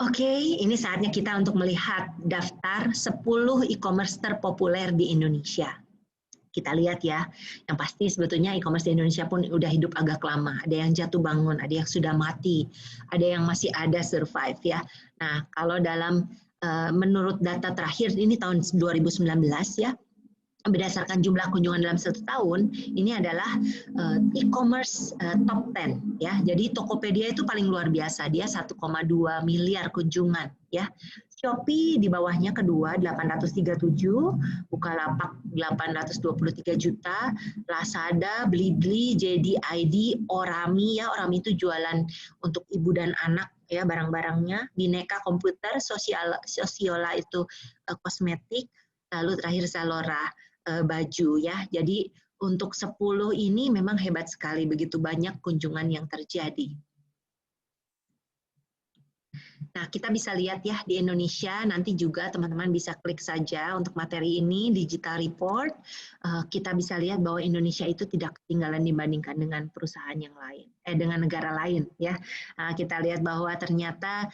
Oke, ini saatnya kita untuk melihat daftar 10 e-commerce terpopuler di Indonesia. Kita lihat ya, yang pasti sebetulnya e-commerce di Indonesia pun udah hidup agak lama. Ada yang jatuh bangun, ada yang sudah mati, ada yang masih ada survive ya. Nah, kalau dalam menurut data terakhir ini tahun 2019 ya, berdasarkan jumlah kunjungan dalam satu tahun, ini adalah e-commerce top 10 ya. Jadi Tokopedia itu paling luar biasa, dia 1,2 miliar kunjungan ya. Shopee di bawahnya kedua 837, Bukalapak 823 juta, Lazada, Blibli, JD.ID, Orami ya, Orami itu jualan untuk ibu dan anak ya barang-barangnya, Bineka Komputer, Sosiola itu kosmetik, lalu terakhir Zalora baju ya. Jadi untuk 10 ini memang hebat sekali, begitu banyak kunjungan yang terjadi. Nah, kita bisa lihat ya di Indonesia, nanti juga teman-teman bisa klik saja untuk materi ini, Digital Report. Kita bisa lihat bahwa Indonesia itu tidak ketinggalan dibandingkan dengan perusahaan yang lain, dengan negara lain ya. Kita lihat bahwa ternyata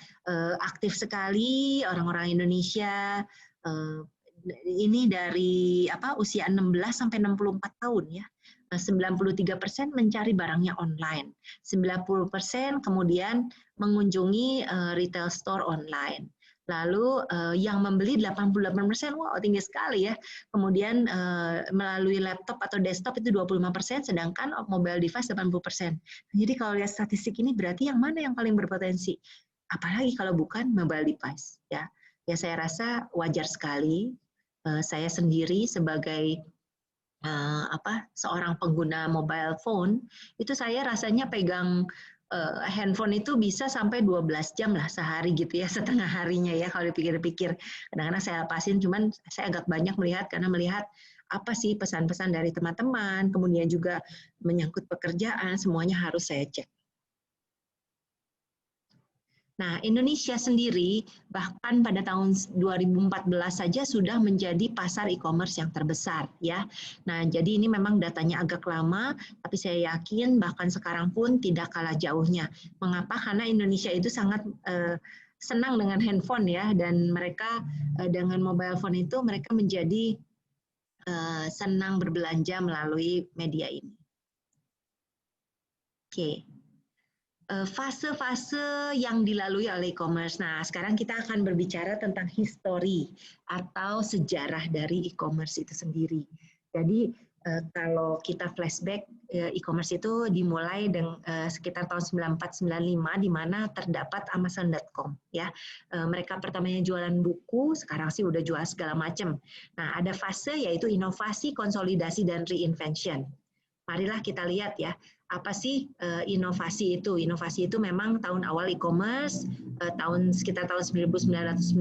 aktif sekali orang-orang Indonesia, ini dari usia 16 sampai 64 tahun ya. 93% mencari barangnya online. 90% kemudian mengunjungi retail store online. Lalu yang membeli 88%, wow tinggi sekali ya. Kemudian melalui laptop atau desktop itu 25%, sedangkan mobile device 80%. Jadi kalau lihat statistik ini berarti yang mana yang paling berpotensi? Apalagi kalau bukan mobile device ya. Ya saya rasa wajar sekali. Saya sendiri sebagai seorang pengguna mobile phone, itu saya rasanya pegang handphone itu bisa sampai 12 jam lah sehari gitu ya, setengah harinya ya kalau dipikir-pikir. Kadang-kadang saya lepasin, cuman saya agak banyak melihat karena melihat apa sih pesan-pesan dari teman-teman, kemudian juga menyangkut pekerjaan, semuanya harus saya cek. Nah, Indonesia sendiri bahkan pada tahun 2014 saja sudah menjadi pasar e-commerce yang terbesar ya. Nah, jadi ini memang datanya agak lama, tapi saya yakin bahkan sekarang pun tidak kalah jauhnya. Mengapa? Karena Indonesia itu sangat senang dengan handphone ya, dan mereka dengan mobile phone itu mereka menjadi senang berbelanja melalui media ini. Oke. Fase-fase yang dilalui oleh e-commerce. Nah, sekarang kita akan berbicara tentang history atau sejarah dari e-commerce itu sendiri. Jadi, kalau kita flashback, e-commerce itu dimulai dengan sekitar tahun 94-95, di mana terdapat Amazon.com. Ya, mereka pertamanya jualan buku, sekarang sih udah jual segala macam. Nah, ada fase yaitu inovasi, konsolidasi, dan reinvention. Marilah kita lihat ya, apa sih inovasi itu? Inovasi itu memang tahun awal e-commerce, sekitar tahun 1995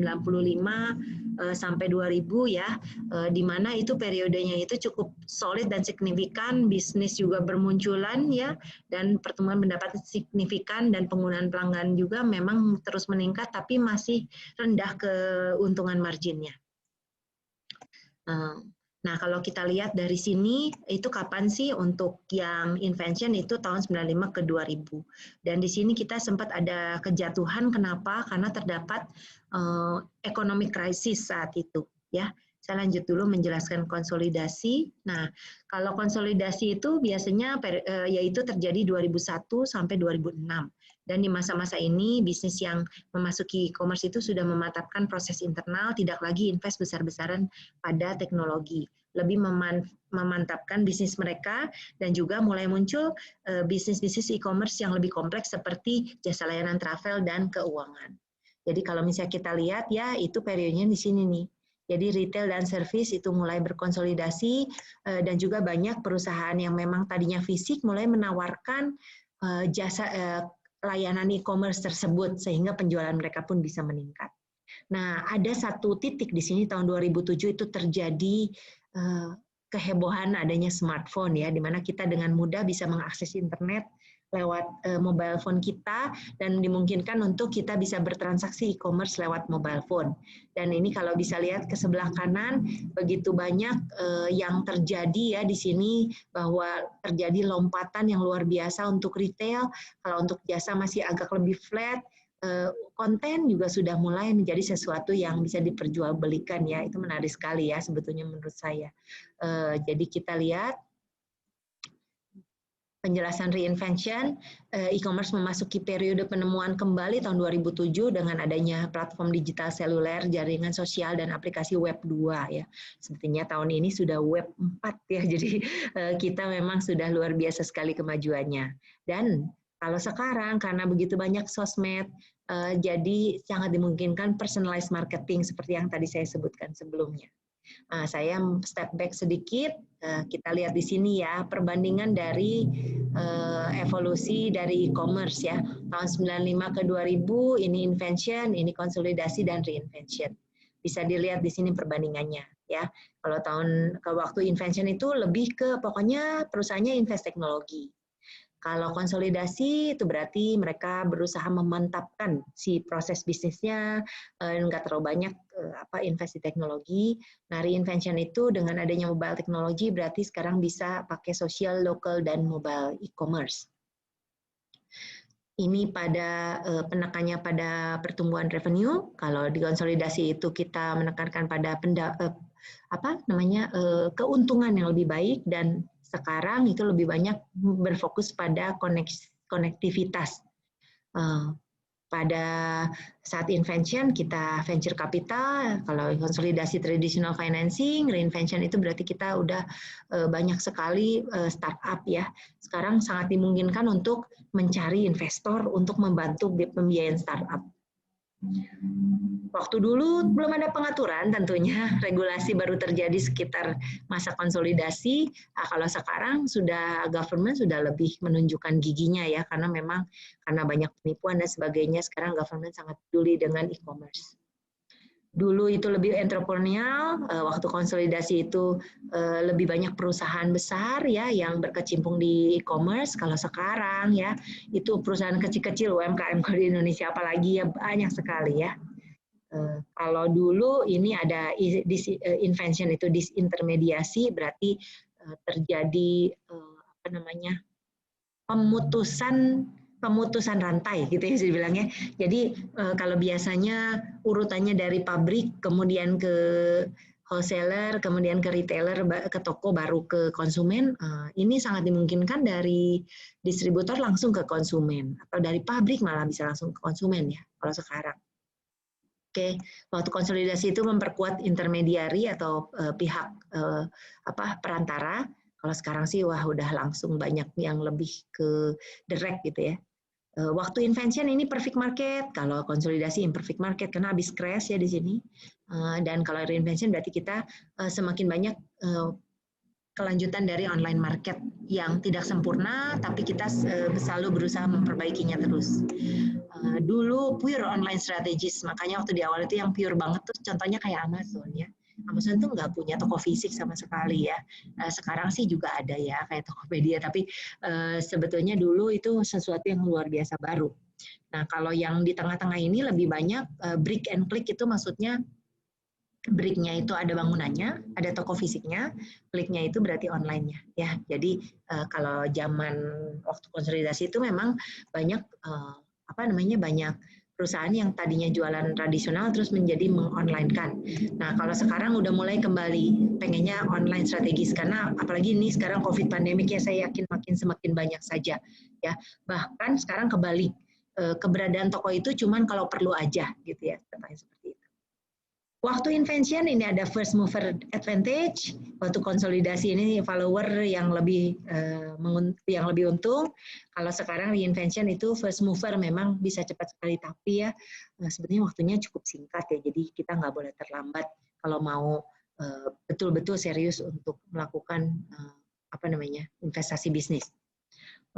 sampai 2000 ya, di mana itu periodenya itu cukup solid dan signifikan, bisnis juga bermunculan ya, dan pertumbuhan pendapat signifikan dan penggunaan pelanggan juga memang terus meningkat, tapi masih rendah keuntungan marginnya. Nah, kalau kita lihat dari sini, itu kapan sih untuk yang invention itu tahun 95 ke 2000. Dan di sini kita sempat ada kejatuhan, kenapa? Karena terdapat economic crisis saat itu. Ya, saya lanjut dulu menjelaskan konsolidasi. Nah, kalau konsolidasi itu biasanya yaitu terjadi 2001 sampai 2006. Dan di masa-masa ini, bisnis yang memasuki e-commerce itu sudah memantapkan proses internal, tidak lagi invest besar-besaran pada teknologi. Lebih memantapkan bisnis mereka, dan juga mulai muncul bisnis-bisnis e-commerce yang lebih kompleks seperti jasa layanan travel dan keuangan. Jadi kalau misalnya kita lihat ya, itu periodenya di sini nih. Jadi retail dan service itu mulai berkonsolidasi, dan juga banyak perusahaan yang memang tadinya fisik mulai menawarkan jasa layanan e-commerce tersebut, sehingga penjualan mereka pun bisa meningkat. Nah, ada satu titik di sini tahun 2007 itu terjadi kehebohan adanya smartphone ya, di mana kita dengan mudah bisa mengakses internet lewat mobile phone kita, dan dimungkinkan untuk kita bisa bertransaksi e-commerce lewat mobile phone. Dan ini kalau bisa lihat ke sebelah kanan, begitu banyak yang terjadi ya di sini, bahwa terjadi lompatan yang luar biasa untuk retail. Kalau untuk jasa masih agak lebih flat, konten juga sudah mulai menjadi sesuatu yang bisa diperjualbelikan ya. Itu menarik sekali ya sebetulnya menurut saya. Jadi kita lihat penjelasan reinvention, e-commerce memasuki periode penemuan kembali tahun 2007 dengan adanya platform digital seluler, jaringan sosial, dan aplikasi web 2 ya. Sepertinya tahun ini sudah web 4 ya, jadi kita memang sudah luar biasa sekali kemajuannya. Dan kalau sekarang karena begitu banyak sosmed, jadi sangat dimungkinkan personalized marketing seperti yang tadi saya sebutkan sebelumnya. Saya step back sedikit, kita lihat di sini ya, perbandingan dari evolusi dari e-commerce ya. Tahun 95 ke 2000, ini invention, ini konsolidasi dan reinvention. Bisa dilihat di sini perbandingannya ya. Kalau ke waktu invention itu lebih ke pokoknya perusahaannya invest teknologi. Kalau konsolidasi itu berarti mereka berusaha memantapkan si proses bisnisnya, nggak terlalu banyak invest di teknologi. Nah, reinvention itu dengan adanya mobile teknologi berarti sekarang bisa pakai social, local, dan mobile e-commerce. Ini pada penekannya pada pertumbuhan revenue. Kalau di konsolidasi itu kita menekankan pada keuntungan yang lebih baik, dan sekarang itu lebih banyak berfokus pada konektivitas. Pada saat invention kita venture capital, kalau konsolidasi traditional financing, reinvention itu berarti kita udah banyak sekali startup ya. Sekarang sangat dimungkinkan untuk mencari investor untuk membantu pembiayaan startup. Waktu dulu belum ada pengaturan, tentunya regulasi baru terjadi sekitar masa konsolidasi. Kalau sekarang sudah government sudah lebih menunjukkan giginya ya, karena memang karena banyak penipuan dan sebagainya, sekarang government sangat peduli dengan e-commerce. Dulu itu lebih entrepreneurial, waktu konsolidasi itu lebih banyak perusahaan besar ya yang berkecimpung di e-commerce. Kalau sekarang ya itu perusahaan kecil-kecil UMKM di Indonesia apalagi ya banyak sekali ya. Kalau dulu ini ada invention itu disintermediasi, berarti terjadi pemutusan rantai gitu ya saya bilangnya. Jadi kalau biasanya urutannya dari pabrik kemudian ke wholesaler, kemudian ke retailer, ke toko, baru ke konsumen, ini sangat dimungkinkan dari distributor langsung ke konsumen, atau dari pabrik malah bisa langsung ke konsumen ya kalau sekarang. Oke, waktu konsolidasi itu memperkuat intermediari atau pihak perantara. Kalau sekarang sih wah udah langsung banyak yang lebih ke direct gitu ya. Waktu invention ini perfect market, kalau konsolidasi imperfect market karena habis crash ya di sini. Dan kalau reinvention berarti kita semakin banyak kelanjutan dari online market yang tidak sempurna, tapi kita selalu berusaha memperbaikinya terus. Dulu pure online strategis, makanya waktu di awal itu yang pure banget tuh contohnya kayak Amazon ya. Amazon tuh nggak punya toko fisik sama sekali ya. Sekarang sih juga ada ya kayak Tokopedia, tapi sebetulnya dulu itu sesuatu yang luar biasa baru. Nah kalau yang di tengah-tengah ini lebih banyak brick and click, itu maksudnya brick-nya itu ada bangunannya, ada toko fisiknya, kliknya itu berarti online-nya ya. Jadi kalau zaman waktu konsolidasi itu memang banyak banyak perusahaan yang tadinya jualan tradisional terus menjadi meng-online-kan. Nah, kalau sekarang udah mulai kembali pengennya online strategis, karena apalagi ini sekarang COVID pandemik ya, saya yakin semakin banyak saja ya. Bahkan sekarang kebalik, keberadaan toko itu cuman kalau perlu aja gitu ya, seperti itu. Waktu invention ini ada first mover advantage, waktu konsolidasi ini follower yang lebih untung. Kalau sekarang reinvention itu first mover memang bisa cepat sekali, tapi ya sebenarnya waktunya cukup singkat ya, jadi kita nggak boleh terlambat kalau mau betul-betul serius untuk melakukan investasi bisnis.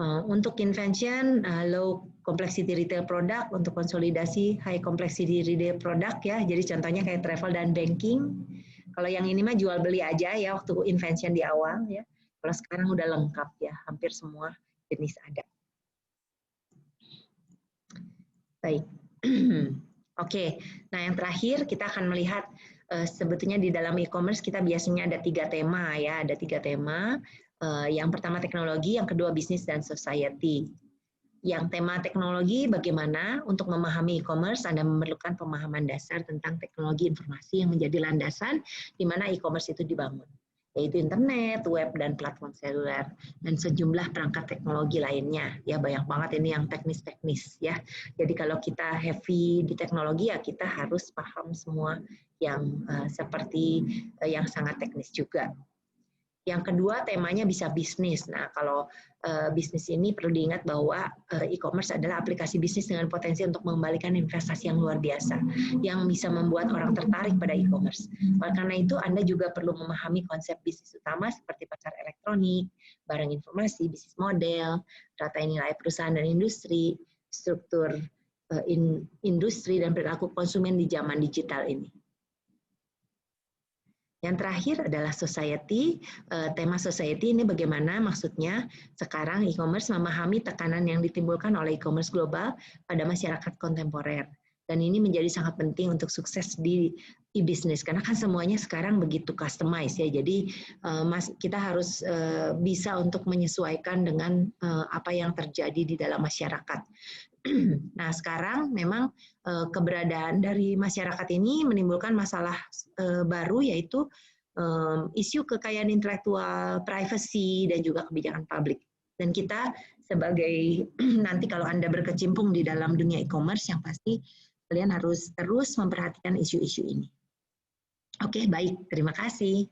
Untuk invention, low complexity retail product, untuk konsolidasi high complexity retail product ya. Jadi contohnya kayak travel dan banking. Kalau yang ini mah jual beli aja ya waktu invention di awal ya. Kalau sekarang udah lengkap ya, hampir semua jenis ada. Baik. Oke. Nah, yang terakhir kita akan melihat sebetulnya di dalam e-commerce kita biasanya ada 3 tema ya, ada 3 tema. Yang pertama teknologi, yang kedua bisnis dan society. Yang tema teknologi, bagaimana untuk memahami e-commerce, Anda memerlukan pemahaman dasar tentang teknologi informasi yang menjadi landasan di mana e-commerce itu dibangun, yaitu internet, web, dan platform seluler, dan sejumlah perangkat teknologi lainnya. Ya, banyak banget ini yang teknis-teknis ya. Jadi kalau kita heavy di teknologi ya kita harus paham semua yang seperti yang sangat teknis juga. Yang kedua, temanya bisa bisnis. Nah, kalau bisnis ini perlu diingat bahwa e-commerce adalah aplikasi bisnis dengan potensi untuk mengembalikan investasi yang luar biasa, yang bisa membuat orang tertarik pada e-commerce. Oleh karena itu, Anda juga perlu memahami konsep bisnis utama seperti pasar elektronik, barang informasi, bisnis model, data nilai perusahaan dan industri, struktur industri, dan perilaku konsumen di zaman digital ini. Yang terakhir adalah society. Tema society ini bagaimana maksudnya sekarang e-commerce memahami tekanan yang ditimbulkan oleh e-commerce global pada masyarakat kontemporer. Dan ini menjadi sangat penting untuk sukses di e-business karena kan semuanya sekarang begitu customize ya. Jadi kita harus bisa untuk menyesuaikan dengan apa yang terjadi di dalam masyarakat. Nah, sekarang memang keberadaan dari masyarakat ini menimbulkan masalah baru, yaitu isu kekayaan intelektual, privacy, dan juga kebijakan publik. Dan kita sebagai nanti kalau Anda berkecimpung di dalam dunia e-commerce, yang pasti kalian harus terus memperhatikan isu-isu ini. Oke, baik. Terima kasih.